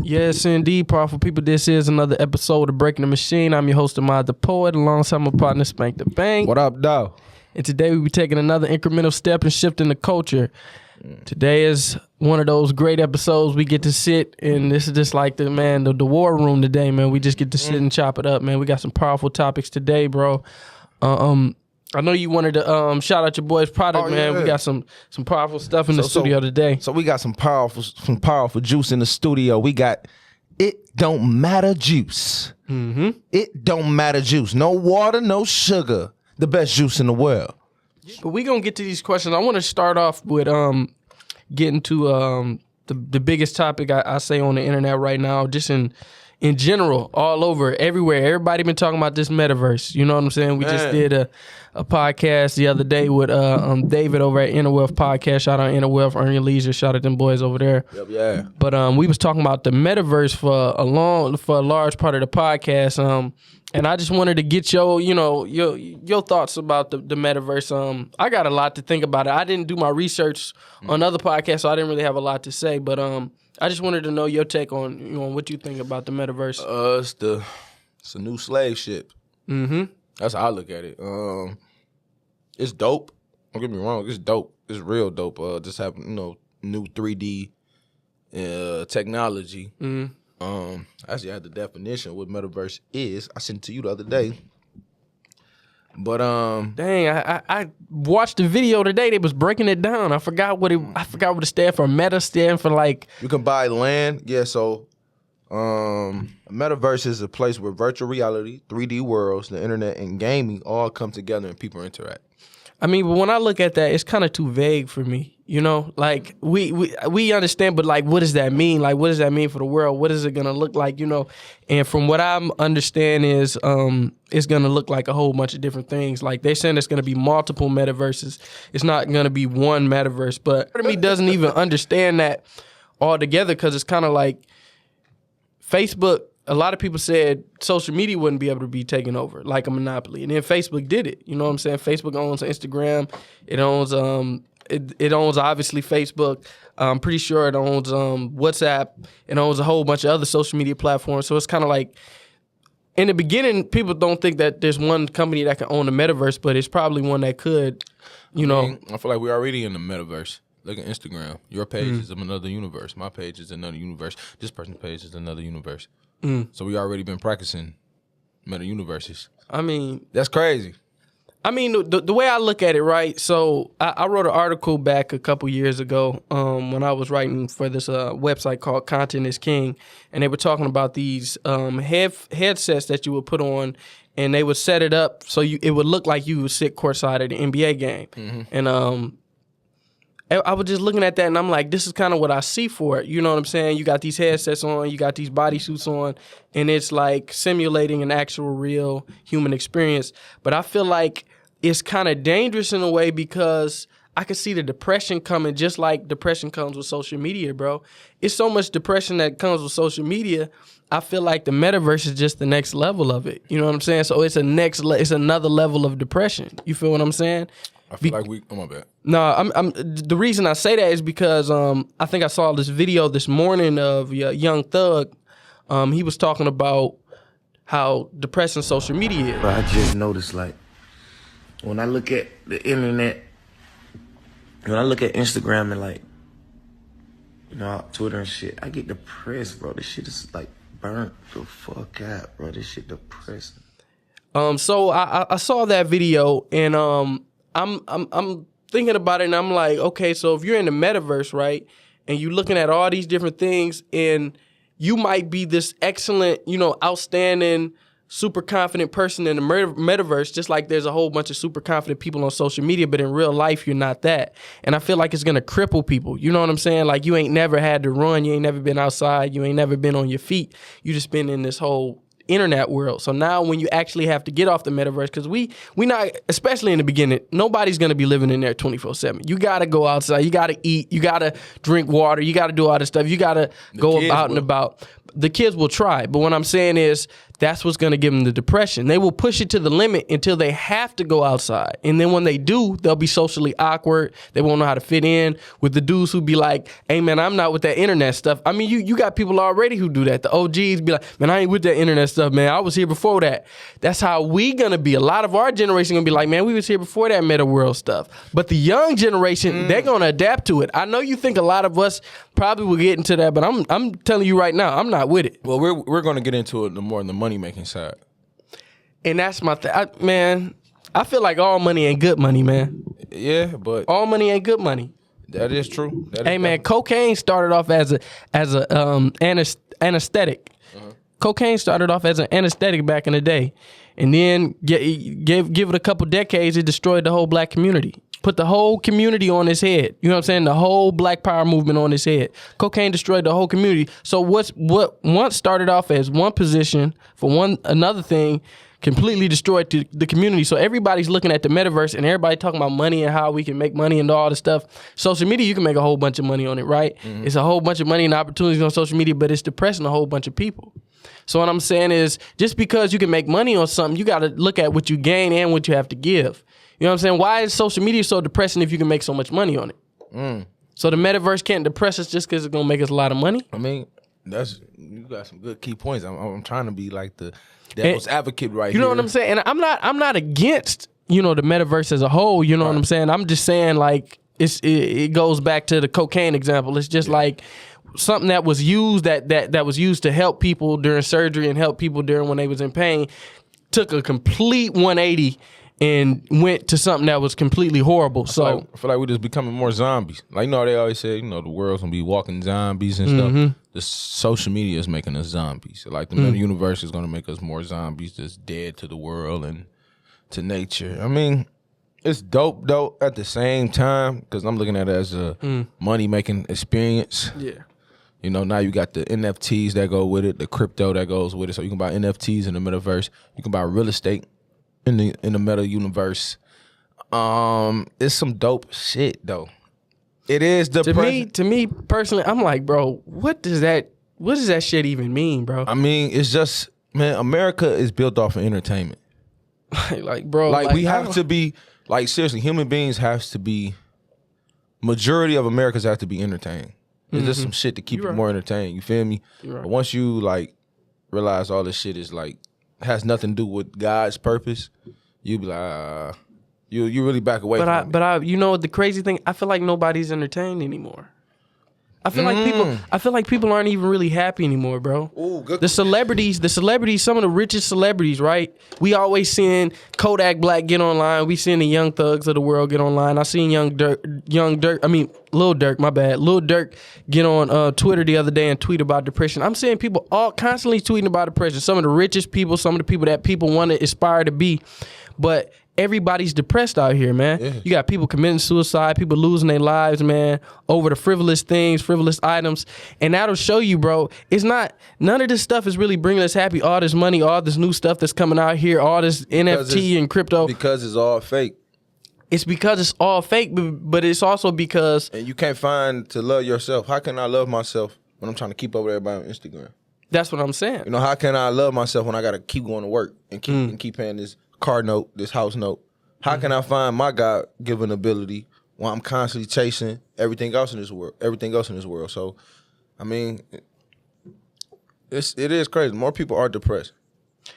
Yes, indeed, powerful people. This is another episode of Breaking the Machine. I'm your host, Ahmad the Poet, alongside my partner, Spank the Bank. What up, dog? And today we'll be taking another incremental step and shifting the culture. Today is one of those great episodes we get to sit, and this is just like the war room today, man. We just get to sit and chop it up, man. We got some powerful topics today, bro. I know you wanted to shout out your boy's product, man. Yeah. We got some powerful stuff in the studio today. So we got some powerful juice in the studio. We got It Don't Matter juice. Mm-hmm. It Don't Matter juice. No water, no sugar. The best juice in the world. But we gonna get to these questions. I want to start off with getting to the biggest topic I say on the internet right now, just in general, all over, everywhere. Everybody been talking about this Metaverse. You know what I'm saying? We just did a podcast the other day with David over at Inner Wealth Podcast. Shout out Inner Wealth, Earn Your Leisure. Shout out them boys over there. Yep, yeah. But we was talking about the Metaverse for a large part of the podcast. And I just wanted to get your thoughts about the Metaverse. I got a lot to think about it. I didn't do my research on other podcasts, so I didn't really have a lot to say. But I just wanted to know your take on what you think about the Metaverse. It's a new slave ship. Mm-hmm. That's how I look at it. It's dope. Don't get me wrong. It's dope. It's real dope. Just having new 3D technology. Mm-hmm. Actually, I had the definition of what Metaverse is. I sent it to you the other day. But dang, I watched the video today. They was breaking it down. I forgot what it stand for. Meta stand for like you can buy land. Yeah, so Metaverse is a place where virtual reality, 3D worlds, the internet, and gaming all come together and people interact. I mean, but when I look at that, it's kind of too vague for me. You know, like we understand, but like, what does that mean? Like, what does that mean for the world? What is it gonna look like? You know, and from what I understand is, it's gonna look like a whole bunch of different things. Like they're saying, it's gonna be multiple metaverses. It's not gonna be one metaverse. But part of me doesn't even understand that altogether, because it's kind of like Facebook. A lot of people said social media wouldn't be able to be taken over like a monopoly, and then Facebook did it. You know what I'm saying? Facebook owns Instagram. It owns it owns obviously Facebook. I'm pretty sure it owns WhatsApp. It owns a whole bunch of other social media platforms. So it's kind of like, in the beginning, people don't think that there's one company that can own the metaverse, but it's probably one that could. I feel like we're already in the metaverse. Look at Instagram. Your page is another universe. My page is another universe. This person's page is another universe. So we already been practicing meta universes. I mean, that's crazy. I mean, the way I look at it, right? So I wrote an article back a couple years ago when I was writing for this website called Content is King, and they were talking about these headsets that you would put on, and they would set it up so it would look like you would sit courtside at the NBA game. Mm-hmm. And I was just looking at that, and I'm like, this is kind of what I see for it. You know what I'm saying? You got these headsets on, you got these bodysuits on, and it's like simulating an actual real human experience. But I feel like it's kind of dangerous in a way, because I can see the depression coming, just like depression comes with social media, bro. It's so much depression that comes with social media. I feel like the metaverse is just the next level of it. You know what I'm saying? So it's it's another level of depression. You feel what I'm saying? I feel like oh my bad. No, the reason I say that is because I think I saw this video this morning of Young Thug. He was talking about how depressing social media is. But I just noticed, like, when I look at the internet, when I look at Instagram and, like, Twitter and shit, I get depressed, bro. This shit is like burnt the fuck out, bro. This shit depressing. So I saw that video, and I'm thinking about it, and I'm like, okay, so if you're in the metaverse, right, and you're looking at all these different things, and you might be this excellent, outstanding, super confident person in the metaverse, just like there's a whole bunch of super confident people on social media, but in real life, you're not that. And I feel like it's going to cripple people. You know what I'm saying? Like, you ain't never had to run. You ain't never been outside. You ain't never been on your feet. You just been in this whole internet world. So now when you actually have to get off the metaverse, because we not, especially in the beginning, nobody's going to be living in there 24/7. You got to go outside. You got to eat. You got to drink water. You got to do all this stuff. You got to go out and about. The kids will try. But what I'm saying is that's what's going to give them the depression. They will push it to the limit until they have to go outside. And then when they do, they'll be socially awkward. They won't know how to fit in with the dudes who be like, hey, man, I'm not with that internet stuff. I mean, you got people already who do that. The OGs be like, man, I ain't with that internet stuff, man. I was here before that. That's how we going to be. A lot of our generation going to be like, man, we was here before that meta world stuff. But the young generation, they're going to adapt to it. I know you think a lot of us probably will get into that, but I'm telling you right now, I'm not with it. Well, we're going to get into it more in the money making side. And that's my thing. Man, I feel like all money ain't good money, man. Yeah, but all money ain't good money. That is true. Hey, man, cocaine started off as a anesthetic. Cocaine started off as an anesthetic back in the day. And then give it a couple decades, it destroyed the whole black community. Put the whole community on his head. You know what I'm saying? The whole Black Power movement on his head. Cocaine destroyed the whole community. So what once started off as one position for another thing completely destroyed the community. So everybody's looking at the metaverse and everybody talking about money and how we can make money and all this stuff. Social media, you can make a whole bunch of money on it, right? Mm-hmm. It's a whole bunch of money and opportunities on social media, but it's depressing a whole bunch of people. So what I'm saying is, just because you can make money on something, you got to look at what you gain and what you have to give. You know what I'm saying? Why is social media so depressing if you can make so much money on it? So the metaverse can't depress us just because it's going to make us a lot of money? I mean, you got some good key points. I'm trying to be like the devil's advocate right here. You know what I'm saying? And I'm not against, the metaverse as a whole. You know what I'm saying? I'm just saying, like, it goes back to the cocaine example. It's just like something that was used that was used to help people during surgery and help people during when they was in pain, took a complete 180 and went to something that was completely horrible. I feel like we're just becoming more zombies. Like, they always say, the world's gonna be walking zombies and stuff. The social media is making us zombies. Like, the meta universe is gonna make us more zombies, just dead to the world and to nature. I mean, it's dope though at the same time, because I'm looking at it as a money making experience. Yeah. Now you got the NFTs that go with it, the crypto that goes with it. So you can buy NFTs in the metaverse. You can buy real estate in the meta universe. It's some dope shit though. It is depressing. To me personally, I'm like, bro, what does that shit even mean, bro? I mean, it's just, man, America is built off of entertainment. Bro, we have to be, like, seriously, human beings have to be, majority of Americans have to be entertained. It's just some shit to keep you more entertained. You feel me? Right. But once you, like, realize all this shit is, like, has nothing to do with God's purpose, you be like, you really back away from it. But the crazy thing, I feel like nobody's entertained anymore. I feel like people aren't even really happy anymore, bro. Ooh, good. The celebrities, some of the richest celebrities, right? We always seeing Kodak Black get online. We seeing the Young Thugs of the world get online. I seen Lil Durk get on Twitter the other day and tweet about depression. I'm seeing people all constantly tweeting about depression. Some of the richest people, some of the people that people want to aspire to be, but everybody's depressed out here, man. Yeah. You got people committing suicide, people losing their lives, man, over the frivolous things, frivolous items. And that'll show you, bro, none of this stuff is really bringing us happy. All this money, all this new stuff that's coming out here, all this NFT and crypto. Because it's all fake. It's because it's all fake, but it's also because... And you can't find to love yourself. How can I love myself when I'm trying to keep up with everybody on Instagram? That's what I'm saying. How can I love myself when I got to keep going to work and keep paying this car note, this house note? How can I find my God-given ability while I'm constantly chasing everything else in this world? So, I mean, it is crazy. More people are depressed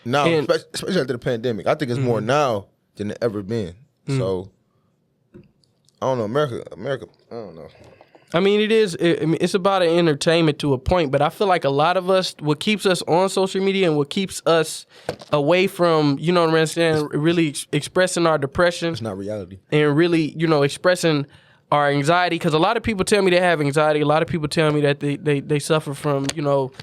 now, especially after the pandemic. I think it's more now than it ever been. So, I don't know, America. I don't know. I mean, it's about an entertainment to a point, but I feel like a lot of us, what keeps us on social media and what keeps us away from, what I'm saying, really expressing our depression. It's not reality. And really, expressing our anxiety, because a lot of people tell me they have anxiety. A lot of people tell me that they suffer from,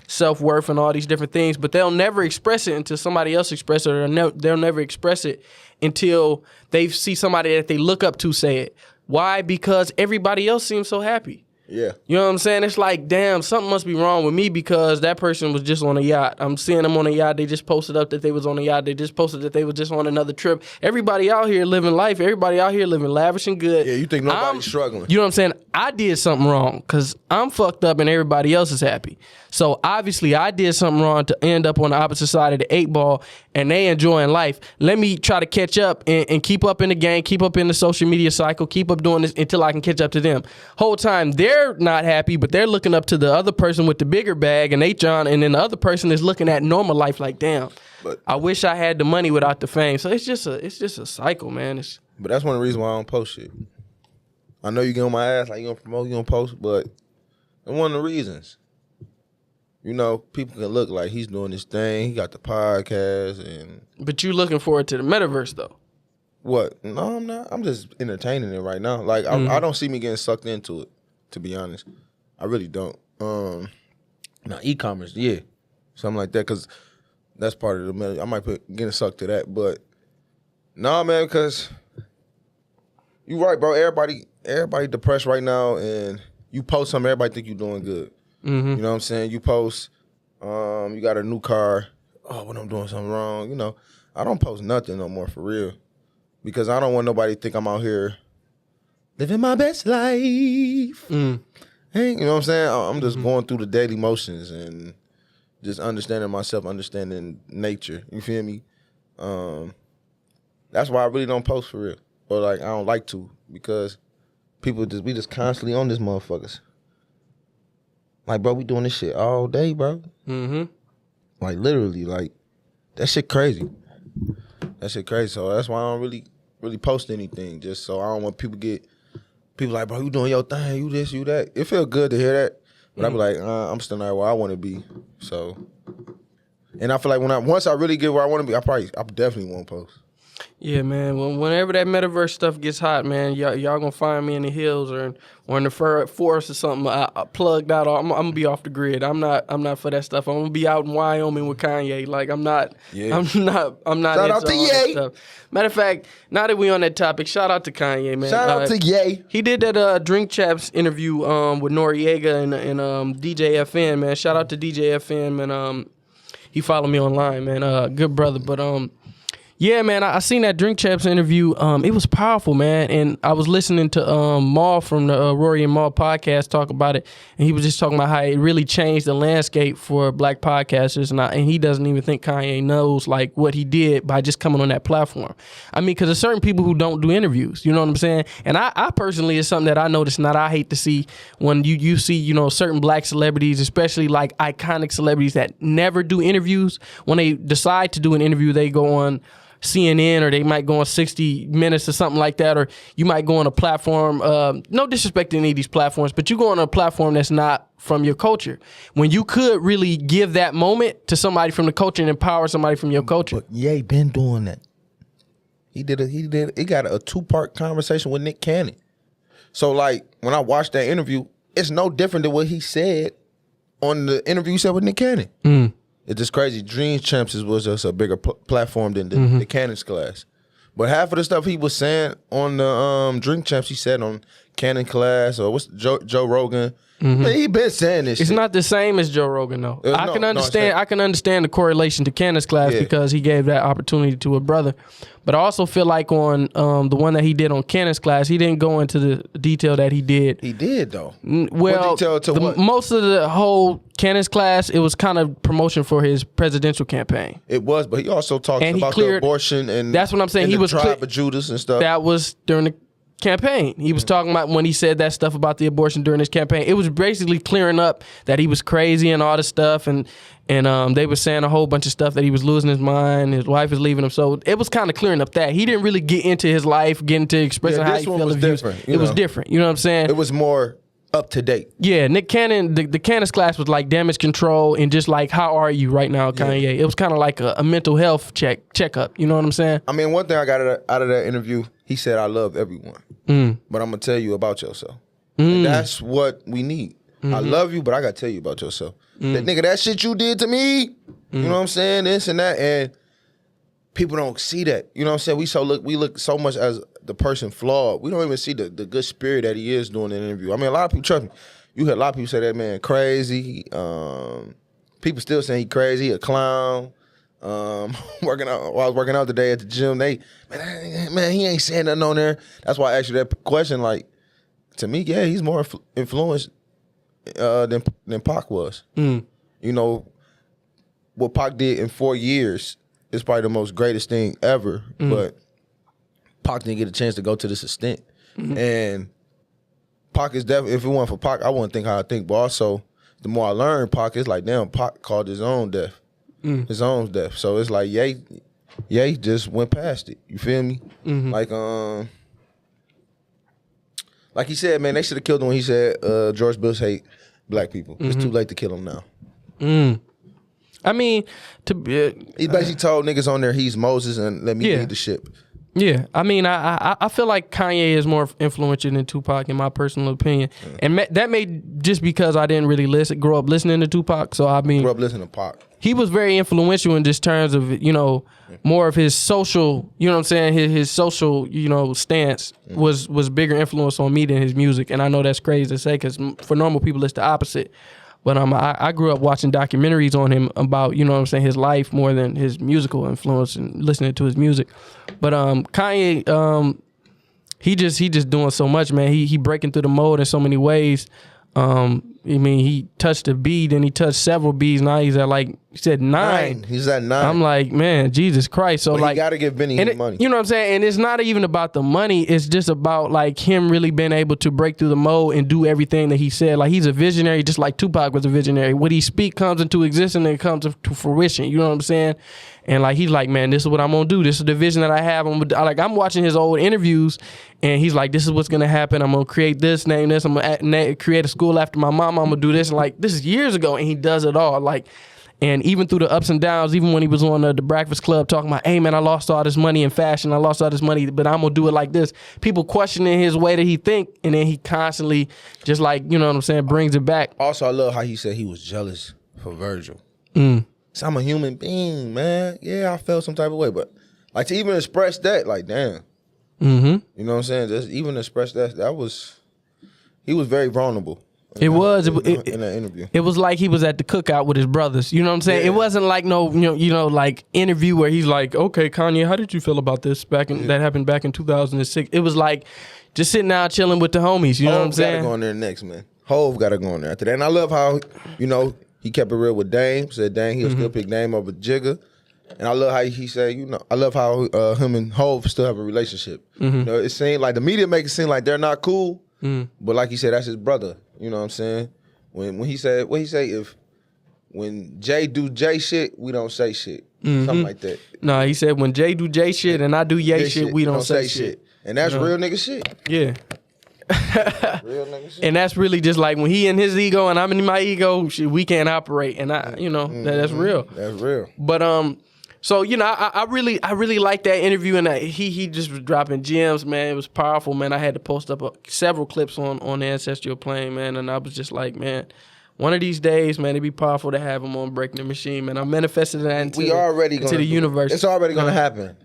self-worth and all these different things, but they'll never express it until somebody else expresses it, or they'll never express it until they see somebody that they look up to say it. Why? Because everybody else seems so happy. Yeah. You know what I'm saying? It's like, damn, something must be wrong with me because that person was just on a yacht. I'm seeing them on a yacht. They just posted up that they was on a yacht. They just posted that they was just on another trip. Everybody out here living life. Everybody out here living lavish and good. Yeah, you think nobody's struggling. You know what I'm saying? I did something wrong because I'm fucked up and everybody else is happy. So obviously I did something wrong to end up on the opposite side of the 8 ball and they enjoying life. Let me try to catch up and keep up in the game, keep up in the social media cycle, keep up doing this until I can catch up to them. Whole time they're not happy, but they're looking up to the other person with the bigger bag and and then the other person is looking at normal life like, damn, But I wish I had the money without the fame. So it's just a cycle, man. But that's one of the reasons why I don't post shit. I know you get on my ass, like you gonna promote, you gonna post, but it's one of the reasons. You know, people can look like he's doing this thing, he got the podcast and But you looking forward to the metaverse though. what? No, I'm not. I'm just entertaining it right now. Like I don't see me getting sucked into it, to be honest. I really don't. Now e-commerce, yeah. Something like that, cause that's part of the meta. I might getting sucked to that, but nah, man, cause you right, bro. Everybody depressed right now, and you post something, everybody think you doing good. Mm-hmm. You know what I'm saying? You post, you got a new car. Oh, when I'm doing something wrong, you know, I don't post nothing no more for real, because I don't want nobody to think I'm out here living my best life. Hey, you know what I'm saying? I'm just going through the daily motions and just understanding myself, understanding nature. You feel me? That's why I really don't post for real. Or like I don't like to, because we just constantly on this motherfuckers. Like, bro, we doing this shit all day, bro. Mm-hmm. Like literally, like that shit crazy. That shit crazy. So that's why I don't really post anything. Just so I don't want people like, bro, you doing your thing, you this, you that. It feel good to hear that. But I be like, I'm still not where I want to be. So, and I feel like once I really get where I want to be, I definitely won't post. Yeah, man. Whenever that metaverse stuff gets hot, man, y'all gonna find me in the hills or in the forest or something. I plugged out. I'm gonna be off the grid. I'm not for that stuff. I'm gonna be out in Wyoming with Kanye. Like I'm not. Yeah. I'm not. Shout out to Ye. Stuff. Matter of fact, now that we on that topic, shout out to Kanye, man. Shout out to Ye. He did that Drink Chaps interview with Noriega and DJ FN, man. Shout out to DJ FN, and he followed me online, man. Good brother, but yeah, man, I seen that Drink Chaps interview. It was powerful, man. And I was listening to Maul from the Rory and Maul podcast talk about it. And he was just talking about how it really changed the landscape for black podcasters. And he doesn't even think Kanye knows like what he did by just coming on that platform. I mean, because there's certain people who don't do interviews. You know what I'm saying? And I personally, it's something that I noticed and that I hate to see when you see, you know, certain black celebrities, especially like iconic celebrities that never do interviews. When they decide to do an interview, they go on CNN or they might go on 60 Minutes or something like that, or you might go on a platform, no disrespect to any of these platforms, but you go on a platform that's not from your culture, when you could really give that moment to somebody from the culture and empower somebody from your culture. But Ye been doing that. He got a 2-part conversation with Nick Cannon. So like when I watched that interview, it's no different than what he said on the interview he said with Nick Cannon. It's just crazy. Dream Champs was just a bigger platform than the Cannon's class. But half of the stuff he was saying on the Drink Champs, he said on Cannon class or what's Joe Rogan. Man, he been saying this. It's shit. not the same as Joe Rogan though. I can understand. No, I can understand the correlation to Cannon's class because he gave that opportunity to a brother. But I also feel like on the one that he did on Cannon's class, he didn't go into the detail that he did. He did though. Well, what detail to what? Most of the whole Cannon's class, it was kind of promotion for his presidential campaign. It was, but he also talked about the abortion and that's what I'm saying. And He the was tribe of Judas and stuff. That was during the campaign. He was talking about when he said that stuff about the abortion during his campaign. It was basically clearing up that he was crazy and all this stuff, and they were saying a whole bunch of stuff that he was losing his mind, his wife is leaving him. So it was kind of clearing up that he didn't really get into his life, get into expressing how he felt. Was different. It was different. You know what I'm saying? It was more up to date. Yeah, Nick Cannon, the Cannon's class was like damage control and just like, how are you right now, Kanye? Yeah. It was kind of like a mental health checkup. You know what I'm saying? I mean, one thing I got out of that interview, he said, I love everyone, but I'm going to tell you about yourself. And that's what we need. I love you, but I got to tell you about yourself. That nigga, that shit you did to me, you know what I'm saying? This and that. And people don't see that. You know what I'm saying? We look so much as the person flawed. We don't even see the good spirit that he is doing in the interview. I mean, a lot of people, trust me, you hear a lot of people say that man crazy. People still saying he crazy, he a clown. While I was working out today at the gym, man, he ain't saying nothing on there. That's why I asked you that question, like, to me, yeah, he's more influenced than Pac was. You know, what Pac did in 4 years is probably the most greatest thing ever. But Pac didn't get a chance to go to this extent. And Pac is definitely, if it weren't for Pac, I wouldn't think how I think. But also, the more I learned, Pac, it's like, damn, Pac called his own death. His own death. So it's like, Ye just went past it. You feel me? Like he said, man, they should have killed him when he said George Bush hate black people. It's too late to kill him now. I mean, he basically told niggas on there he's Moses and let me lead the ship. Yeah, I mean, I feel like Kanye is more influential than Tupac in my personal opinion, and that may just because I didn't really grow up listening to Tupac. So I mean, grew up listening to Pac. He was very influential in just terms of more of his social, you know what I'm saying, his social stance was bigger influence on me than his music, and I know that's crazy to say because for normal people it's the opposite. But I grew up watching documentaries on him about, you know what I'm saying, his life more than his musical influence and listening to his music. But Kanye, he just doing so much, man. He breaking through the mold in so many ways. I mean, he touched a bead and he touched several beads. Now he's at like, he said 9. He's at 9. I'm like, man, Jesus Christ. So you got to give Benny his money. You know what I'm saying? And it's not even about the money. It's just about like him really being able to break through the mold and do everything that he said. Like he's a visionary, just like Tupac was a visionary. What he speak comes into existence and it comes to fruition. You know what I'm saying? And like he's like, man, this is what I'm gonna do. This is the vision that I have. I'm watching his old interviews, and he's like, this is what's gonna happen. I'm gonna create this, name this. I'm gonna create a school after my mama. I'm gonna do this. And like this is years ago, and he does it all. Like, and even through the ups and downs, even when he was on the Breakfast Club talking about, hey man, I lost all this money in fashion. I lost all this money, but I'm gonna do it like this. People questioning his way that he think, and then he constantly just like, you know what I'm saying, brings it back. Also, I love how he said he was jealous for Virgil. So I'm a human being, man. Yeah, I felt some type of way, but like to even express that, like, damn. You know what I'm saying? Just even express that he was very vulnerable. In that interview. It was like he was at the cookout with his brothers. You know what I'm saying? Yeah. It wasn't like no, like interview where he's like, okay, Kanye, how did you feel about this that happened back in 2006? It was like just sitting out chilling with the homies. You know what I'm saying? Hov got to go on there next, man. Hov got to go on there after that. And I love how, he kept it real with Dame. Said Dame, he'll still pick Dame over Jigga. And I love how he said, I love how him and Hov still have a relationship. It seemed like the media make it seem like they're not cool. But like he said, that's his brother. You know what I'm saying? When he said, what he say? When Jay do Jay shit, we don't say shit. Something like that. No, he said when Jay do Jay shit and I do Ye shit, we don't say shit. And that's real nigga shit. Yeah. Real nigga shit. And that's really just like when he in his ego and I'm in my ego, shit, we can't operate. And that's real. That's real. But so I really like that interview, and he just was dropping gems, man. It was powerful, man. I had to post up several clips on the Ancestral Plane, man, and I was just like, man, one of these days, man, it'd be powerful to have him on Breaking the Machine, man. I'm manifesting that into the universe. It's already gonna happen.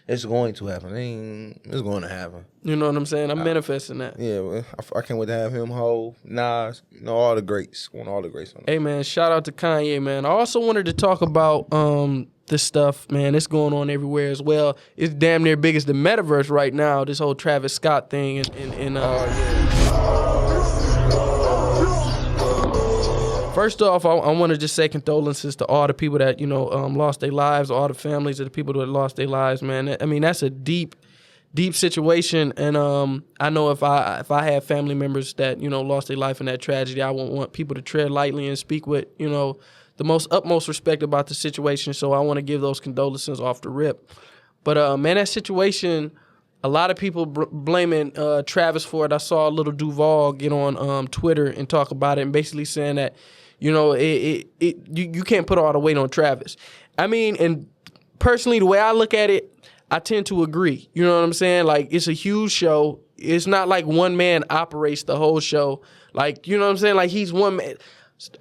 It's going to happen. It's going to happen. You know what I'm saying? I'm manifesting that. Yeah, well, I can't wait to have him, Hov, Nas, all the greats. I want all the greats on it. Hey, man, shout out to Kanye, man. I also wanted to talk about this stuff, man. It's going on everywhere as well. It's damn near big as the Metaverse right now, this whole Travis Scott thing. First off, I want to just say condolences to all the people that, lost their lives, all the families of the people that lost their lives, man. I mean, that's a deep situation. And I know if I had family members that, lost their life in that tragedy, I won't want people to tread lightly and speak with, the utmost respect about the situation. So I want to give those condolences off the rip. But, man, that situation, a lot of people blaming Travis for it. I saw Little Duval get on Twitter and talk about it and basically saying that, you can't put all the weight on Travis. I mean, and personally, the way I look at it, I tend to agree. You know what I'm saying? Like, it's a huge show. It's not like one man operates the whole show. Like, you know what I'm saying? Like, he's one man.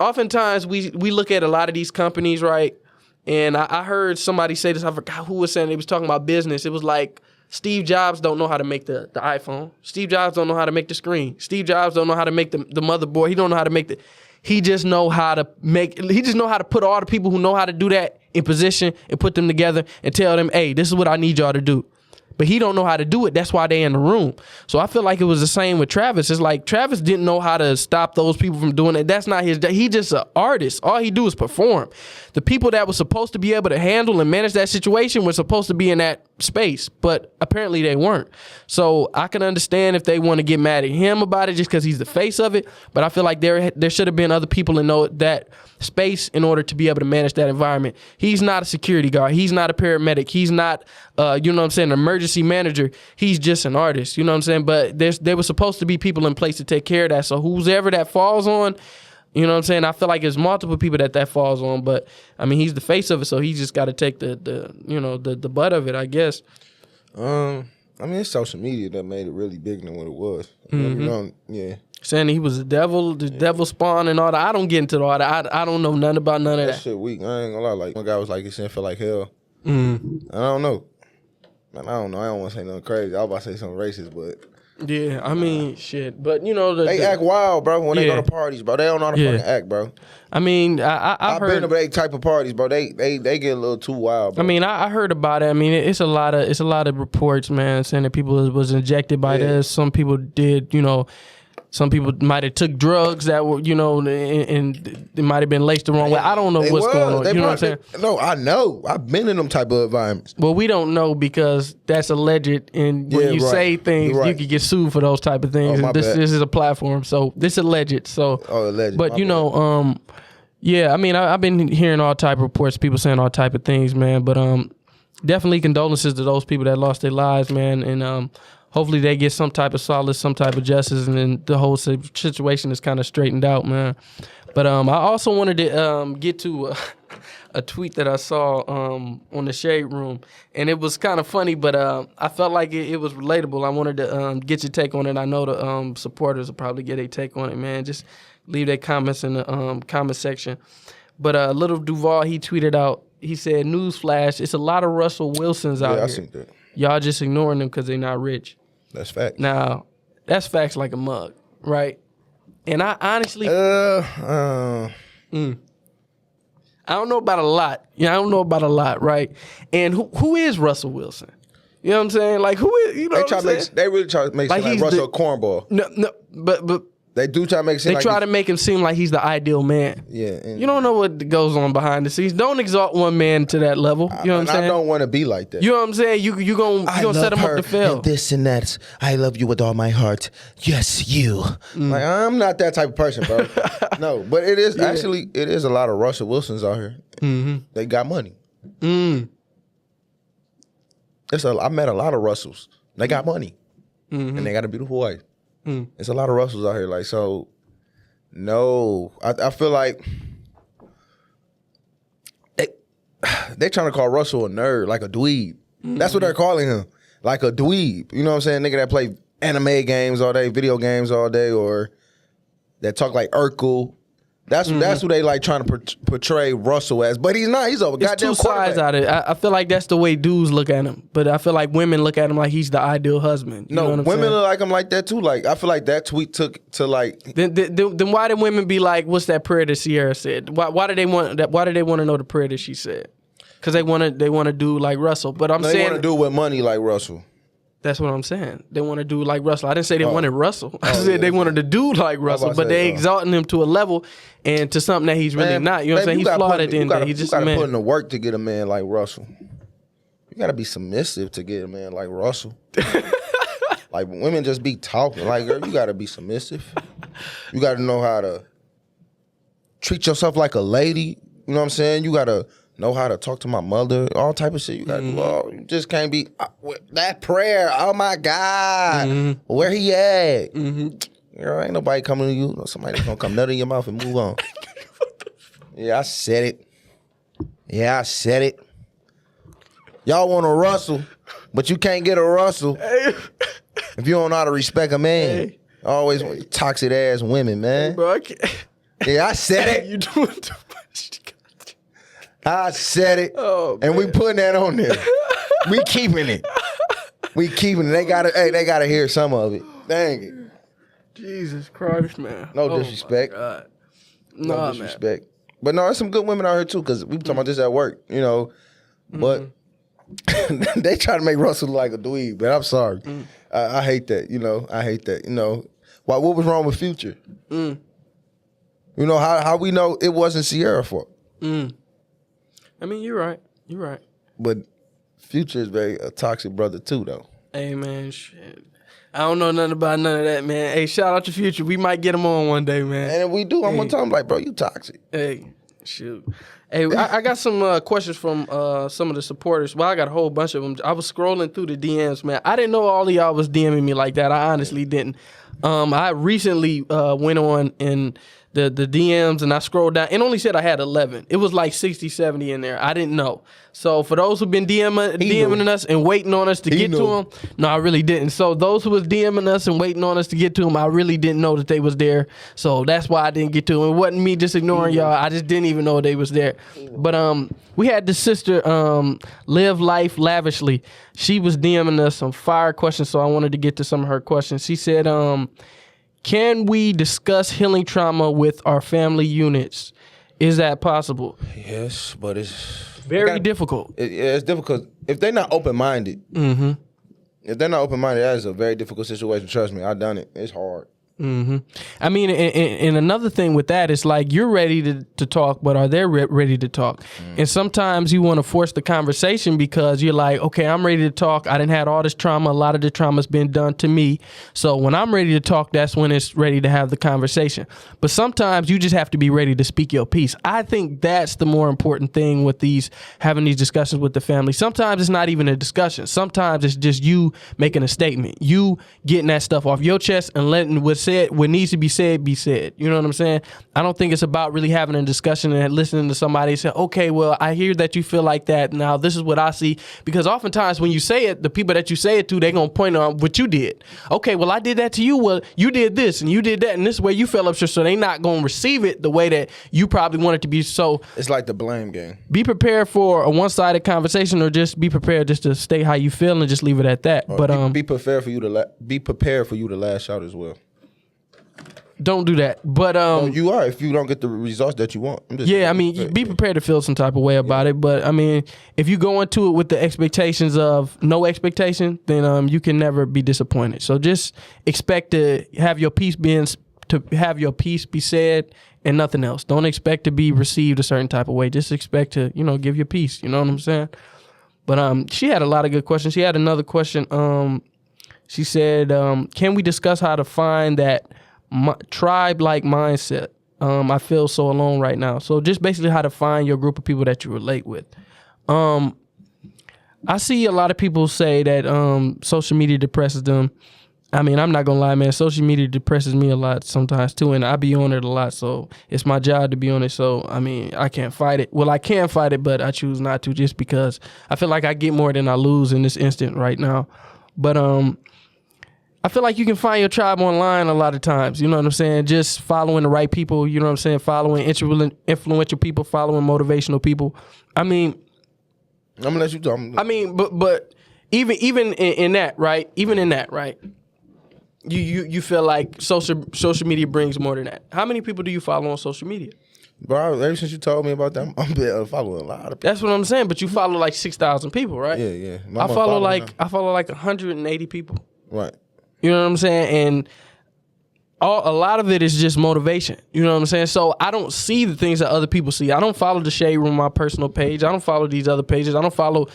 Oftentimes, we look at a lot of these companies, right? And I heard somebody say this. I forgot who was saying it. He was talking about business. It was like, Steve Jobs don't know how to make the iPhone. Steve Jobs don't know how to make the screen. Steve Jobs don't know how to make the motherboard. He don't know how to make the... He just know how to put all the people who know how to do that in position and put them together and tell them, hey, this is what I need y'all to do. but he don't know how to do it. That's why they in the room. So I feel like it was the same with Travis. It's like Travis didn't know how to stop those people from doing it. That's not his. He just an artist. All he do is perform. The people that were supposed to be able to handle and manage that situation were supposed to be in that space, but apparently they weren't. So I can understand if they want to get mad at him about it just because he's the face of it. But I feel like there should have been other people in that space in order to be able to manage that environment. He's not a security guard. He's not a paramedic. He's not, you know what I'm saying, an emergency manager. He's just an artist. You know what I'm saying? But there was supposed to be people in place to take care of that. So whoever that falls on, you know what I'm saying? I feel like there's multiple people that falls on, but I mean, he's the face of it, so he just got to take the butt of it, I guess. I mean, it's social media that made it really bigger than what it was. Yeah. Saying he was the devil spawn and all that. I don't get into all that. I don't know nothing about none of that. That shit weak. I ain't gonna lie. Like, one guy was like, it feel like hell. I don't know. Man, I don't know. I don't want to say nothing crazy. I was about to say something racist, but... Yeah, I mean, shit. But, you know... They act wild, bro, when they go to parties, bro. They don't know how to fucking act, bro. I mean, I've heard... been to that type of parties, bro. They get a little too wild, bro. I mean, I heard about it. I mean, it's a lot of reports, man, saying that people was injected by this. Some people did, you know... Some people might have took drugs that were, you know, and it might have been laced the wrong way. I don't know what's going on. You know what I'm saying? No, I know. I've been in them type of environments. Well, we don't know because that's alleged, and when you say things, you can get sued for those type of things. And this is a platform, so this is alleged. So, alleged. But you know, yeah, I mean, I've been hearing all type of reports, people saying all type of things, man. But definitely condolences to those people that lost their lives, man, and hopefully they get some type of solace, some type of justice, and then the whole situation is kind of straightened out, man. But I also wanted to get to a tweet that I saw on the Shade Room, and it was kind of funny, but I felt like it was relatable. I wanted to get your take on it. I know the supporters will probably get a take on it, man. Just leave their comments in the comment section. But Little Duval, he tweeted out, he said, "Newsflash, it's a lot of Russell Wilsons out here. I seen that. Y'all just ignoring them because they're not rich." That's facts. Now, that's facts like a mug, right? And I honestly... I don't know about a lot. Yeah, I don't know about a lot, right? And who is Russell Wilson? You know what I'm saying? Like, who is... You know they really try to make like seem like Russell a cornball. No, but... They do try to make it seem They like try to make him seem like he's the ideal man. Yeah. You don't know what goes on behind the scenes. Don't exalt one man to that level. You know what I'm saying? I don't want to be like that. You know what I'm saying? You gonna set him up to fail. And this and that. I love you with all my heart. Yes, you. Like, I'm not that type of person, bro. No, but it is actually, it is a lot of Russell Wilsons out here. They got money. I met a lot of Russells. They got money. And they got a beautiful wife. It's a lot of Russells out here. Like, so, no. I feel like they trying to call Russell a nerd, like a dweeb. That's what they're calling him, like a dweeb. You know what I'm saying? Nigga that play anime games all day, video games all day, or that talk like Urkel. That's who they like trying to portray Russell as, but he's not. He's a goddamn two sides out of it. I feel like that's the way dudes look at him, but I feel like women look at him like he's the ideal husband. You know what I'm women saying? look like him like that too. Like, I feel like that tweet took to like. Then why did women be like, "What's that prayer that Sierra said?" Why did they want that? Why did they want to know the prayer that she said? Because they want to do like Russell. But I'm saying they want to do with money like Russell. That's what I'm saying. They want to do like Russell. I didn't say they wanted Russell. I said they wanted to do like Russell, but they exalting him to a level and to something that he's really not. You know what I'm saying? He's flawed at the end of the day. He's just a man. You got to put in the work to get a man like Russell. You got to be submissive to get a man like Russell. Like, women just be talking. Like, girl, you got to be submissive. You got to know how to treat yourself like a lady. You know what I'm saying? You got to know how to talk to my mother, all type of shit. You gotta do all. You just can't be that prayer. Oh my God, where he at? Girl, ain't nobody coming to you. Somebody gonna come nut in your mouth and move on. Yeah, I said it. Y'all want a Russell, but you can't get a Russell if you don't know how to respect a man. Hey. Always toxic ass women, man. Hey, bro, I can't. Yeah, I said it. You doing too much. I said it, and we putting that on there. We keeping it. They gotta hear some of it. Dang it. Jesus Christ, man. No disrespect. No disrespect. Man. But no, there's some good women out here too, because we talking about this at work, you know. But they try to make Russell look like a dweeb, but I'm sorry. I hate that. I hate that. What was wrong with Future? How we know it wasn't Sierra's fault. I mean, you're right. You're right. But Future is a toxic brother too, though. Hey, man, shit. I don't know nothing about none of that, man. Hey, shout out to Future. We might get him on one day, man. And if we do, I'm gonna tell him like, bro, you toxic. Hey, shoot. Hey, I got some questions from some of the supporters. Well, I got a whole bunch of them. I was scrolling through the DMs, man. I didn't know all of y'all was DMing me like that. I honestly didn't. I recently went on in the DMs and I scrolled down. It only said I had 11. It was like 60, 70 in there. I didn't know. So for those who've been DMing us and waiting on us to get to them, no, I really didn't. So those who was DMing us and waiting on us to get to them, I really didn't know that they was there. So that's why I didn't get to them. It wasn't me just ignoring y'all. I just didn't even know they was there. But we had this sister, Live Life Lavishly. She was DMing us some fire questions, so I wanted to get to some of her questions. She said, can we discuss healing trauma with our family units? Is that possible? Yes, but it's very difficult. It's difficult if they're not open-minded. Mm-hmm. If they're not open-minded, that is a very difficult situation. Trust me, I've done it. It's hard. Mm-hmm. I mean, and another thing with that is like you're ready to talk, but are they ready to talk? And sometimes you want to force the conversation because you're like, okay, I'm ready to talk. I didn't have all this trauma. A lot of the trauma's been done to me. So when I'm ready to talk, that's when it's ready to have the conversation. But sometimes you just have to be ready to speak your piece. I think that's the more important thing with having these discussions with the family. Sometimes it's not even a discussion. Sometimes it's just you making a statement, you getting that stuff off your chest and letting what needs to be said, be said. You know what I'm saying? I don't think it's about really having a discussion and listening to somebody say, okay, well, I hear that you feel like that. Now, this is what I see. Because oftentimes when you say it, the people that you say it to, they're going to point on what you did. Okay, well, I did that to you. Well, you did this and you did that. And this is where you fell up short. So they're not going to receive it the way that you probably want it to be. So it's like the blame game. Be prepared for a one-sided conversation or just be prepared just to state how you feel and just leave it at that. But be prepared for you to lash out as well. Don't do that. But you are if you don't get the results that you want. Be prepared to feel some type of way about it. But I mean, if you go into it with the expectations of no expectation, then you can never be disappointed. So just expect to have your piece be said and nothing else. Don't expect to be received a certain type of way. Just expect to, give your piece. You know what I'm saying? But she had a lot of good questions. She had another question. She said, can we discuss how to find that tribe-like mindset? I feel so alone right now. So just basically how to find your group of people that you relate with. I see a lot of people say that social media depresses them. I mean, I'm not gonna lie, man. Social media depresses me a lot sometimes too, and I be on it a lot. So it's my job to be on it. So I mean, I can't fight it. Well, I can fight it, but I choose not to, just because I feel like I get more than I lose in this instant right now. But I feel like you can find your tribe online a lot of times. You know what I'm saying? Just following the right people. You know what I'm saying? Following influential people, following motivational people. I mean, I'm gonna let you talk. I mean, but even in that, right? Even in that, right? You feel like social media brings more than that. How many people do you follow on social media? Bro, ever since you told me about that, I'm been following a lot of people. That's what I'm saying. But you follow like 6,000 people, right? Yeah. I follow like 180 people. Right. You know what I'm saying? And a lot of it is just motivation. You know what I'm saying? So I don't see the things that other people see. I don't follow the Shade Room on my personal page. I don't follow these other pages. I don't follow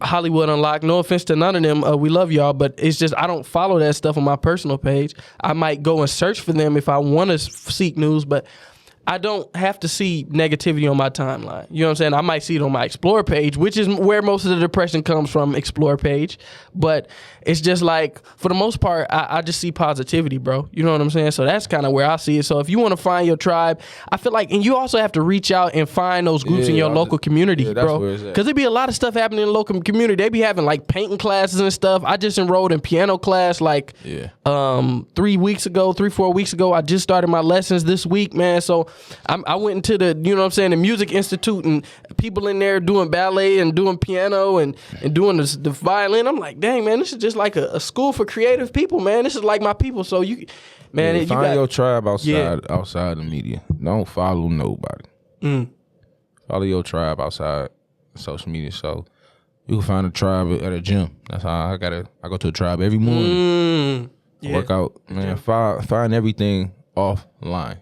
Hollywood Unlocked. No offense to none of them. We love y'all, but it's just I don't follow that stuff on my personal page. I might go and search for them if I want to seek news, but I don't have to see negativity on my timeline. You know what I'm saying? I might see it on my Explore page, which is where most of the depression comes from, Explore page. But it's just like, for the most part, I just see positivity, bro. You know what I'm saying? So that's kind of where I see it. So if you want to find your tribe, I feel like, and you also have to reach out and find those groups in your local community, bro. Because there be a lot of stuff happening in the local community. They be having like painting classes and stuff. I just enrolled in piano class 3 weeks ago, 4 weeks ago. I just started my lessons this week, man. So I went into the, you know what I'm saying, the Music Institute, and people in there doing ballet and doing piano and doing the violin. I'm like, dang, man, this is just like a school for creative people, man. This is like my people. So you find your tribe outside the media. Don't follow nobody. Follow your tribe outside social media. So You can find a tribe at a gym. That's how I go to a tribe every morning. Yeah. Work out, man. Find everything offline.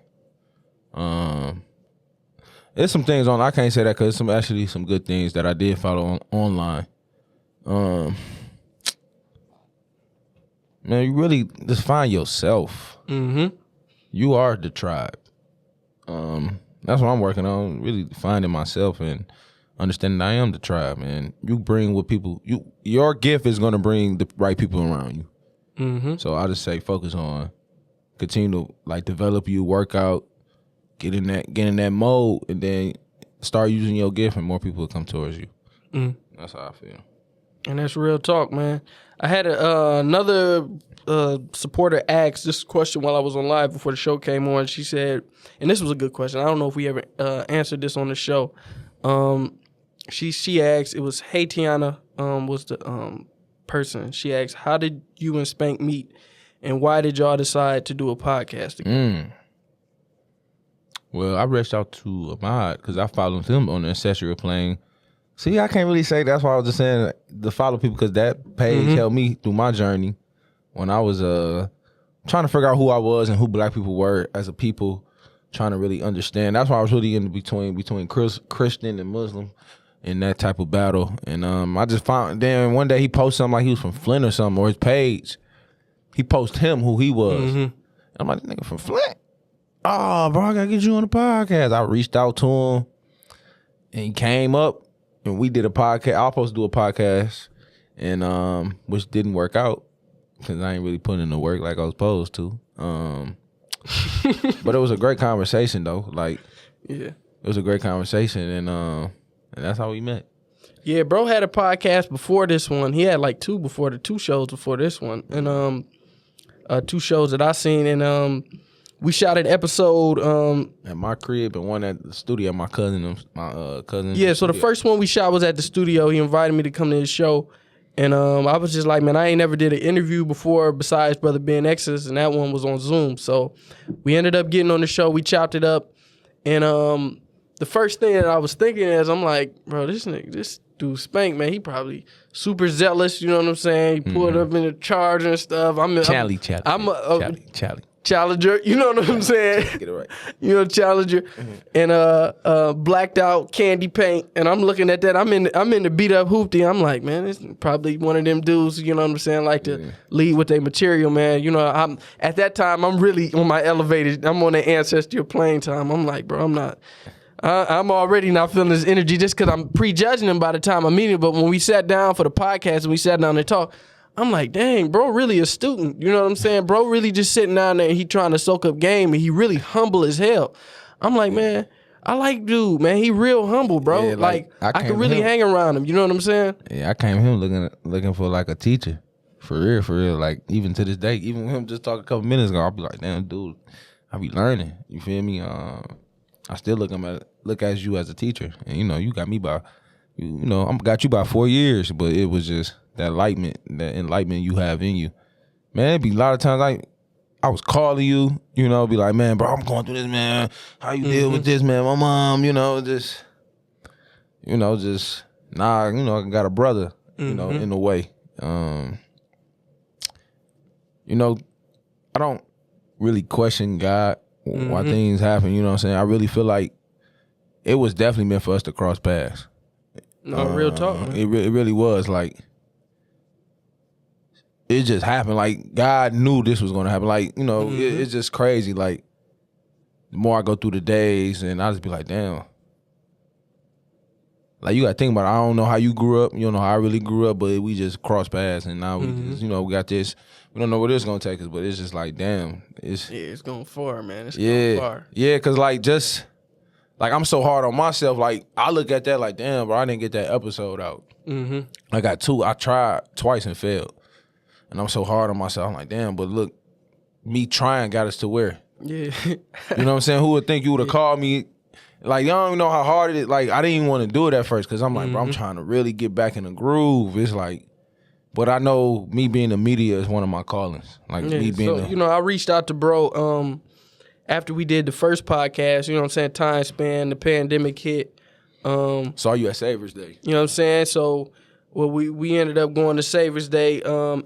There's some things on. I can't say that because some good things that I did follow online. Man, you really just find yourself. Mm-hmm. You are the tribe. That's what I'm working on. Really finding myself and understanding I am the tribe, man. You bring what people. Your gift is gonna bring the right people around you. Mm-hmm. So I just say focus on, continue to like develop you, work out, get in that mode, and then start using your gift, and more people will come towards you. That's how I feel. And that's real talk, man. I had another supporter ask this question while I was on live before the show came on. She said, and this was a good question. I don't know if we ever answered this on the show. She asked, it was Hey Tiana was the person. She asked, how did you and Spank meet, and why did y'all decide to do a podcast together? Well, I reached out to Ahmad because I followed him on the Ancestral Plane. See, I can't really say that's why I was just saying to follow people, because that page helped me through my journey when I was trying to figure out who I was and who Black people were as a people, trying to really understand. That's why I was really in between Christian and Muslim in that type of battle. And I just found, then one day he posted something like he was from Flint or something, or his page, he posted him who he was. And I'm like, nigga from Flint? Oh, bro, I gotta get you on the podcast. I reached out to him and he came up and we did a podcast. I was supposed to do a podcast, and which didn't work out because I ain't really putting in the work like I was supposed to. But it was a great conversation though. Like, yeah, it was a great conversation, and that's how we met. Yeah, bro had a podcast before this one. He had like two shows before this one, and 2 shows that I seen, and we shot an episode at my crib and one at the studio. My cousin. Yeah, so the first one we shot was at the studio. He invited me to come to his show, and I was just like, man, I ain't never did an interview before besides Brother Ben X's, and that one was on Zoom. So we ended up getting on the show. We chopped it up, and the first thing that I was thinking is, I'm like, bro, this dude Spank, man, he probably super zealous. You know what I'm saying? He pulled up in the Charger and stuff. Charlie. Challenger, you know what I'm saying? Get it right. You know, Challenger, and blacked out candy paint, and I'm looking at that. I'm in the beat up hoopty. I'm like, man, it's probably one of them dudes. You know what I'm saying? Like to lead with their material, man. You know, I'm at that time. I'm really on my elevated. I'm on the ancestral plane time. I'm like, bro, I'm not. I'm already not feeling this energy just because I'm prejudging him by the time I meet him. But when we sat down for the podcast and we sat down and talked, I'm like, dang, bro, really a student. You know what I'm saying? Bro, really just sitting down there and he trying to soak up game, and he really humble as hell. I'm like, man, I like dude, man. He real humble, bro. Yeah, like I could really hang around him. You know what I'm saying? Yeah, I came to him looking for like a teacher. For real. Like even to this day, even with him just talking a couple minutes ago, I'll be like, damn, dude, I be learning. You feel me? I still look at you as a teacher. And you got me by got you by 4 years, but it was just that enlightenment you have in you. Man, it'd be a lot of times I was calling you, be like, man, bro, I'm going through this, man. How you deal with this, man? My mom, I got a brother, in a way. I don't really question God, why things happen, you know what I'm saying? I really feel like it was definitely meant for us to cross paths. No, real talk. Man. It really was. Like, it just happened. Like, God knew this was going to happen. Like, it's just crazy. Like, the more I go through the days, and I just be like, damn. Like, you got to think about it. I don't know how you grew up. You don't know how I really grew up, but we just crossed paths, and now we just, we got this. We don't know where this is going to take us, but it's just like, damn. It's going far, man. It's going far. Yeah, because, like, I'm so hard on myself. Like, I look at that like, damn, bro, I didn't get that episode out. I got 2. I tried twice and failed. And I'm so hard on myself. I'm like, damn, but look, me trying got us to where? Yeah. You know what I'm saying? Who would think you would have called me? Like, y'all don't even know how hard it is. Like, I didn't even want to do it at first because I'm like, bro, I'm trying to really get back in the groove. It's like, but I know me being the media is one of my callings. Like, me being I reached out to bro after we did the first podcast, you know what I'm saying, time span, the pandemic hit. Saw you at Savers Day. You know what I'm saying? So Well, we ended up going to Savers Day.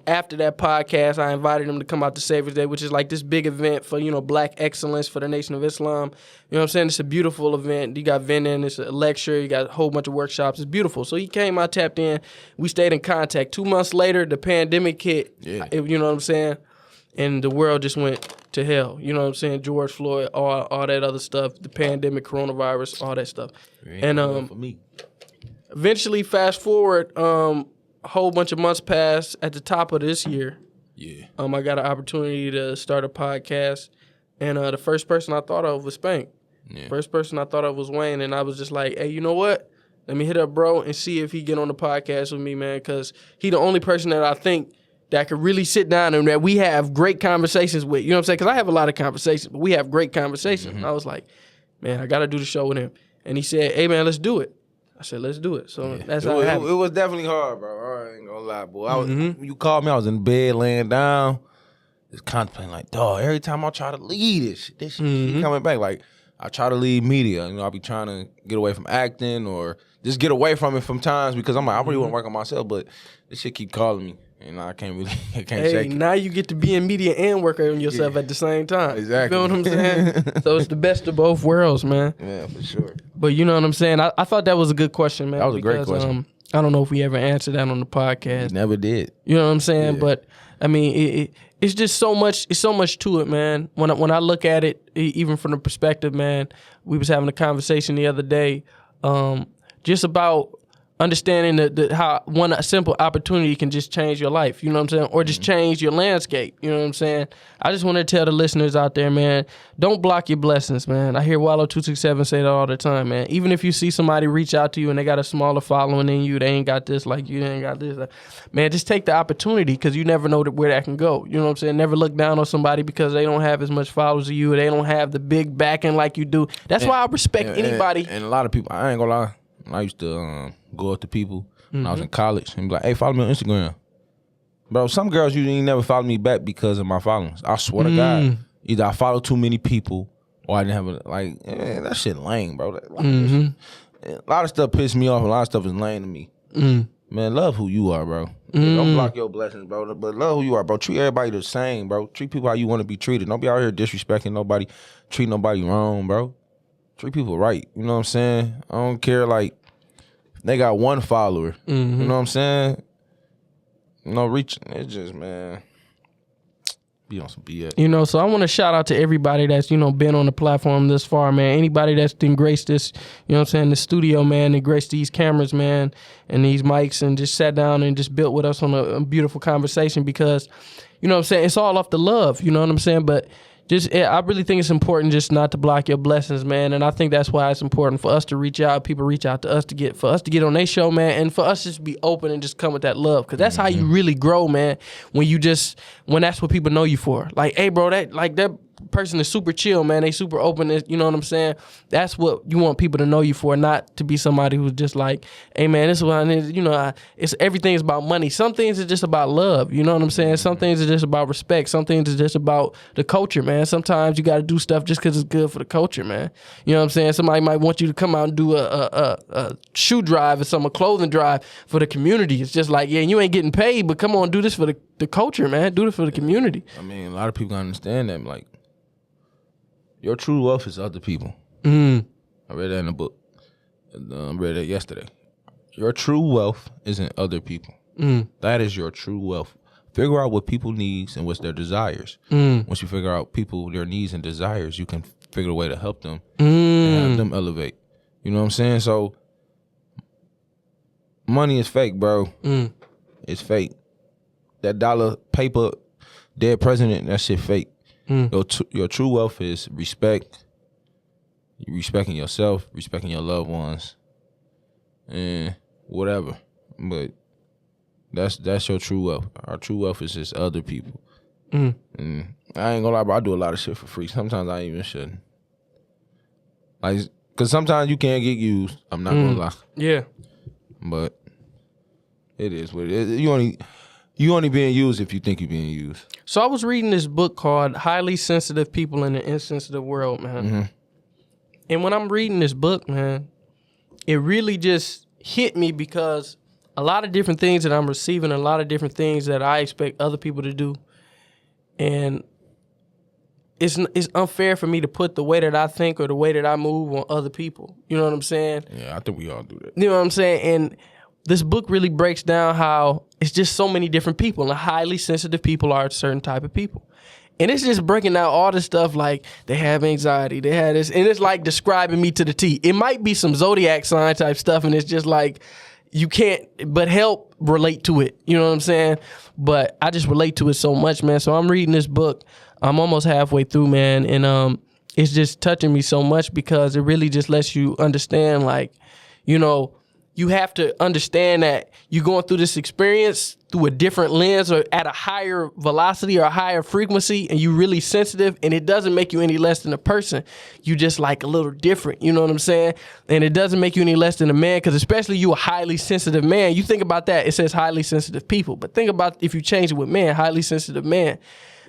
After that podcast, I invited him to come out to Savers Day, which is like this big event for, black excellence for the Nation of Islam. You know what I'm saying? It's a beautiful event. You got vending, it's a lecture, you got a whole bunch of workshops. It's beautiful. So he came, I tapped in. We stayed in contact. 2 months later, the pandemic hit. Yeah. You know what I'm saying? And the world just went to hell. You know what I'm saying? George Floyd, all that other stuff, the pandemic, coronavirus, all that stuff. And for me. eventually, fast forward, a whole bunch of months passed. At the top of this year, I got an opportunity to start a podcast, and the first person I thought of was Spank. Yeah. First person I thought of was Wayne, and I was just like, hey, you know what? Let me hit up bro and see if he get on the podcast with me, man, because he the only person that I think that could really sit down and that we have great conversations with. You know what I'm saying? Because I have a lot of conversations, but we have great conversations. I was like, man, I got to do the show with him. And he said, hey, man, let's do it. I said, let's do it. So that's how it happened. It was definitely hard, bro. I ain't gonna lie, boy. When you called me, I was in bed laying down, just contemplating like, dog, every time I try to leave this shit keep coming back. Like, I try to leave media. I'll be trying to get away from acting or just get away from it from times because I'm like, I really want to work on myself, but this shit keep calling me. And I can't shake it. Now you get to be in media and work on yourself at the same time. Exactly. You feel what I'm saying? So it's the best of both worlds, man. Yeah, for sure. But you know what I'm saying? I thought that was a good question, man. That was a great question. I don't know if we ever answered that on the podcast. Never did. You know what I'm saying? Yeah. But I mean, it's just so much. It's so much to it, man. When I look at it, even from the perspective, man, we was having a conversation the other day, just about understanding how one simple opportunity can just change your life, you know what I'm saying? Or just change your landscape, you know what I'm saying? I just want to tell the listeners out there, man, don't block your blessings, man. I hear Wallow267 say that all the time, man. Even if you see somebody reach out to you and they got a smaller following than you, they ain't got this like you, they ain't got this. Man, just take the opportunity because you never know where that can go. You know what I'm saying? Never look down on somebody because they don't have as much followers as you or they don't have the big backing like you do. That's why I respect anybody. And a lot of people, I ain't gonna lie, I used to go up to people when I was in college and be like, hey, follow me on Instagram. Bro, some girls usually ain't never follow me back because of my followings. I swear to God. Either I follow too many people or I didn't have that shit lame, bro. A lot of stuff pissed me off. A lot of stuff is lame to me. Man, love who you are, bro. Don't block your blessings, bro. But love who you are, bro. Treat everybody the same, bro. Treat people how you want to be treated. Don't be out here disrespecting nobody, treat nobody wrong, bro. Treat people right. You know what I'm saying? I don't care, like, they got one follower. You know what I'm saying? Reaching. It's just, man, be on some BS. So I want to shout out to everybody that's, been on the platform this far, man. Anybody that's been graced this, the studio, man, and graced these cameras, man, and these mics and just sat down and just built with us on a beautiful conversation because, you know what I'm saying? It's all off the love, you know what I'm saying? But I really think it's important just not to block your blessings, man. And I think that's why it's important for us to reach out. People reach out to us for us to get on their show, man. And for us just be open and just come with that love. Cause that's how you really grow, man. When that's what people know you for. Like, hey bro, that person is super chill, man. They super open. You know what I'm saying? That's what you want people to know you for, not to be somebody who's just like, hey man, this is what I need. It's everything is about money. Some things are just about love. You know what I'm saying? Some things are just about respect. Some things are just about the culture, man. Sometimes you got to do stuff just because it's good for the culture, man. You know what I'm saying? Somebody might want you to come out and do a shoe drive or a clothing drive for the community. It's just like, yeah, you ain't getting paid, but come on, do this for the culture, man. Do this for the community. I mean, a lot of people don't understand that, like, your true wealth is other people. I read that in a book. I read that yesterday. Your true wealth isn't other people. That is your true wealth. Figure out what people needs and what's their desires. Once you figure out their needs and desires, you can figure a way to help them and have them elevate. You know what I'm saying? So money is fake, bro. It's fake. That dollar paper, dead president, that shit fake. Your true wealth is respect. You respecting yourself, respecting your loved ones, and whatever. But that's your true wealth. Our true wealth is just other people. And I ain't gonna lie, bro. I do a lot of shit for free. Sometimes I even shouldn't. Like, cause sometimes you can't get used. I'm not gonna lie. Yeah. But it is what it is. You only being used if you think you're being used. So I was reading this book called Highly Sensitive People in an Insensitive World, man. And when I'm reading this book, man, it really just hit me because a lot of different things that I'm receiving, a lot of different things that I expect other people to do. And it's unfair for me to put the way that I think or the way that I move on other people. You know what I'm saying? Yeah, I think we all do that. You know what I'm saying? And this book really breaks down how it's just so many different people, and highly sensitive people are a certain type of people. And it's just breaking out all this stuff like they have anxiety, they have this, and it's like describing me to the T. It might be some zodiac sign type stuff, and it's just like you can't but help relate to it. You know what I'm saying? But I just relate to it so much, man. So I'm reading this book. I'm almost halfway through, man, and it's just touching me so much because it really just lets you understand, like, you know, you have to understand that you're going through this experience through a different lens or at a higher velocity or a higher frequency, and you're really sensitive, and it doesn't make you any less than a person. You just like a little different, you know what I'm saying? And it doesn't make you any less than a man, because especially you a highly sensitive man. You think about that, it says highly sensitive people, but think about if you change it with man, highly sensitive man.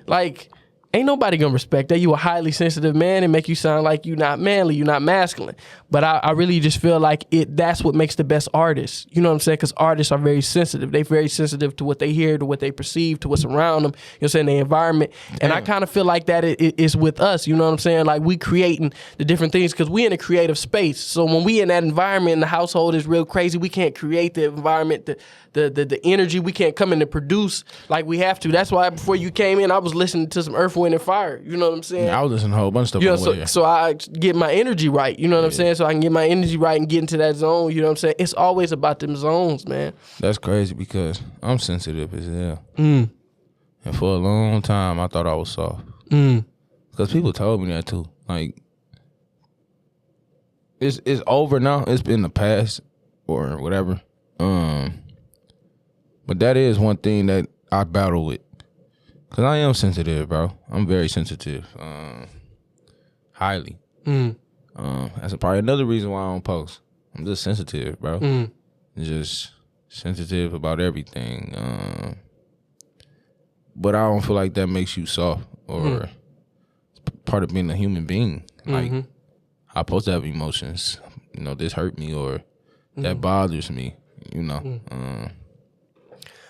Like, ain't nobody gonna respect that. You a highly sensitive man and make you sound like you not manly, you not masculine. But I really just feel like that's what makes the best artists. You know what I'm saying? Because artists are very sensitive. They're very sensitive to what they hear, to what they perceive, to what's around them, you know what I'm saying, the environment. And I kind of feel like that is with us, you know what I'm saying? Like we creating the different things because we in a creative space. So when we in that environment and the household is real crazy, we can't create the environment, the energy. We can't come in and produce like we have to. That's why before you came in, I was listening to some Earth, Wind, and Fire. You know what I'm saying? Yeah, I was listening to a whole bunch of stuff. You know, so I get my energy right. You know what I'm saying? So I can get my energy right and get into that zone. You know what I'm saying? It's always about them zones, man. That's crazy because I'm sensitive as hell. And for a long time, I thought I was soft. Because people told me that too. Like, it's over now. It's been the past or whatever. But that is one thing that I battle with. Because I am sensitive, bro. I'm very sensitive. Highly. That's probably another reason why I don't post. I'm just sensitive, bro. Just sensitive about everything. But I don't feel like that makes you soft or part of being a human being. Like, I'm supposed to have emotions. You know, this hurt me or that bothers me, you know.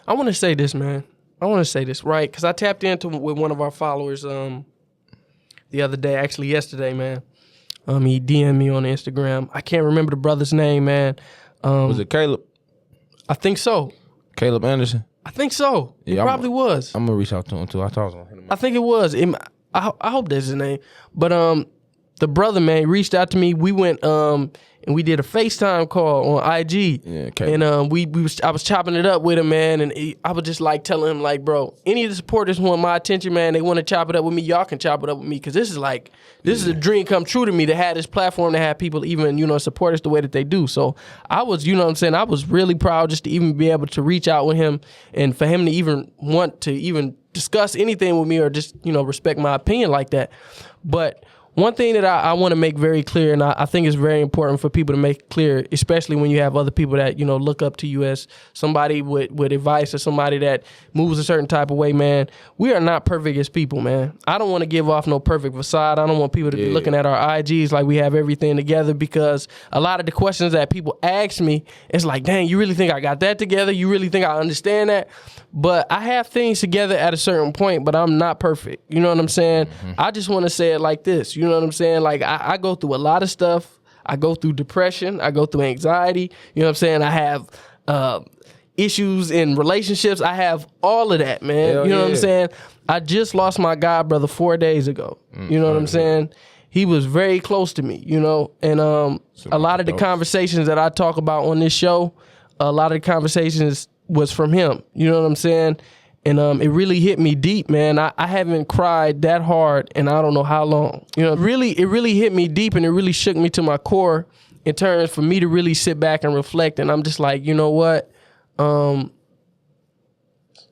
I want to say this, man. I want to say this, right? Because I tapped into with one of our followers the other day, actually yesterday, man. He DM'd me on Instagram. I can't remember the brother's name, man. Was it Caleb? I think so. Caleb Anderson? I think so. Yeah, it probably was. I'm going to reach out to him, too. I thought I was going to hit him. I think it was. I hope that's his name. But the brother, man, reached out to me. We went and we did a FaceTime call on IG. Yeah, okay. And I was chopping it up with him, man, and I was just like telling him, like, bro, any of the supporters want my attention, man, they want to chop it up with me, y'all can chop it up with me, because this is a dream come true to me to have this platform, to have people even, you know, support us the way that they do. So I was, you know what I'm saying, I was really proud just to even be able to reach out with him and for him to even want to even discuss anything with me or just, you know, respect my opinion like that. But one thing that I want to make very clear, and I think it's very important for people to make clear, especially when you have other people that, you know, look up to you as somebody with advice or somebody that moves a certain type of way, man. We are not perfect as people, man. I don't want to give off no perfect facade. I don't want people to be looking at our IGs like we have everything together, because a lot of the questions that people ask me, it's like, dang, you really think I got that together? You really think I understand that? But I have things together at a certain point, but I'm not perfect. You know what I'm saying? I just want to say it like this. You know what I'm saying? Like, I go through a lot of stuff. I go through depression. I go through anxiety. You know what I'm saying? I have issues in relationships. I have all of that, man. Hell, you know what I'm saying? I just lost my god brother 4 days ago. You know what I'm saying? He was very close to me, you know? And a lot of the conversations that I talk about on this show, a lot of the conversations was from him. You know what I'm saying? And it really hit me deep, man. I haven't cried that hard in I don't know how long. You know, it really hit me deep, and it really shook me to my core in terms for me to really sit back and reflect. And I'm just like, you know what?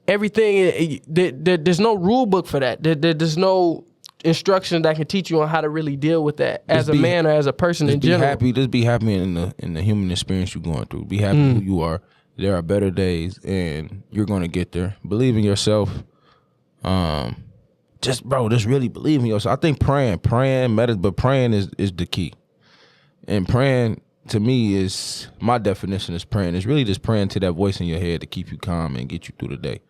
Everything, there's no rule book for that. There's no instruction that can teach you on how to really deal with that as a man or as a person in general. Just be happy in the human experience you're going through. Be happy who you are. There are better days, and you're gonna get there. Believe in yourself. Just really believe in yourself. I think praying matters, but praying is the key. And praying to me, is my definition is praying. It's really just praying to that voice in your head to keep you calm and get you through the day.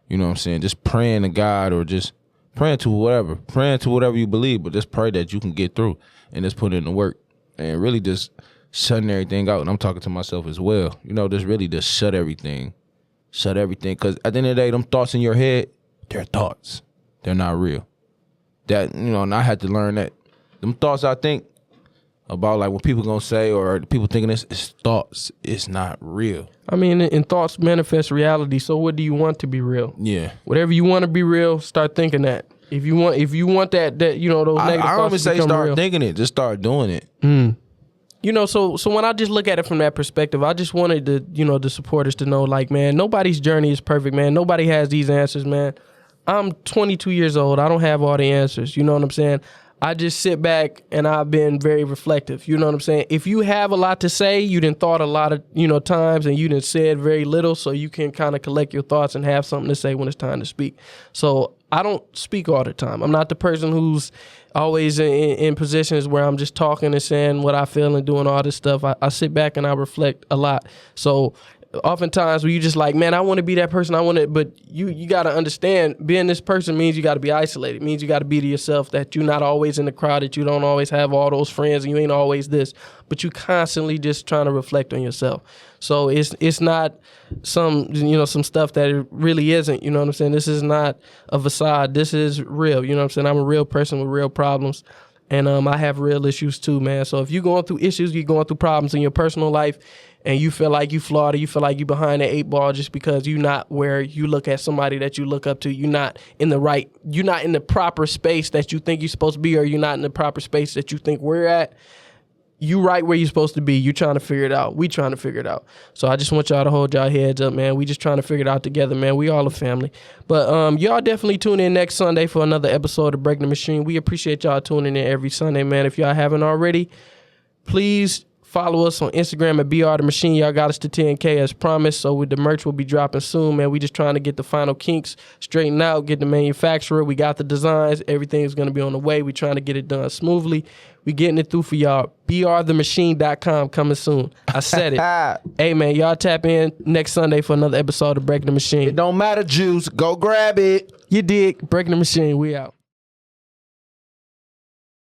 You know what I'm saying? Just praying to God, or just praying to whatever you believe, but just pray that you can get through and just put in the work and really just shutting everything out. And I'm talking to myself as well. You know, just really just shut everything. Because at the end of the day, them thoughts in your head, they're thoughts. They're not real. That, you know, and I had to learn that. Them thoughts I think about, like what people gonna say or people thinking this, is thoughts. It's not real. I mean, and thoughts manifest reality. So what do you want to be real? Yeah. Whatever you want to be real, start thinking that. If you want that you know, those negative I don't even thoughts to say become start real. thinking it. Just start doing it. You know, so when I just look at it from that perspective, I just wanted the, you know, the supporters to know, like, man, nobody's journey is perfect, man. Nobody has these answers, man. I'm 22 years old. I don't have all the answers. You know what I'm saying? I just sit back and I've been very reflective. You know what I'm saying? If you have a lot to say, you done thought a lot of, you know, times, and you done said very little, so you can kind of collect your thoughts and have something to say when it's time to speak. So I don't speak all the time. I'm not the person who's always in positions where I'm just talking and saying what I feel and doing all this stuff. I sit back and I reflect a lot. So oftentimes when you just like, man, I want to be that person, but you got to understand, being this person means you got to be isolated. It means you got to be to yourself, that you're not always in the crowd, that you don't always have all those friends, and you ain't always this, but you constantly just trying to reflect on yourself. So it's not some, you know, some stuff that it really isn't. You know what I'm saying? This is not a facade. This is real. You know what I'm saying? I'm a real person with real problems. And I have real issues too, man. So if you're going through issues, you're going through problems in your personal life, and you feel like you flawed, or you feel like you behind the 8 ball just because you're not where you look at somebody that you look up to, you're not in the proper space that you think you're supposed to be, or you're not in the proper space that you think we're at, you right where you're supposed to be. You trying to figure it out. We trying to figure it out. So I just want y'all to hold y'all heads up, man. We just trying to figure it out together, man. We all a family. But y'all definitely tune in next Sunday for another episode of Break the Machine. We appreciate y'all tuning in every Sunday, man. If y'all haven't already, please follow us on Instagram at BR The Machine. Y'all got us to 10K as promised. So with the merch will be dropping soon, man. We just trying to get the final kinks straightened out, get the manufacturer. We got the designs. Everything's going to be on the way. We trying to get it done smoothly. We getting it through for y'all. BRTheMachine.com coming soon. I said it. Hey, man, y'all tap in next Sunday for another episode of Breaking the Machine. It don't matter, Juice. Go grab it. You dig? Breaking the Machine. We out.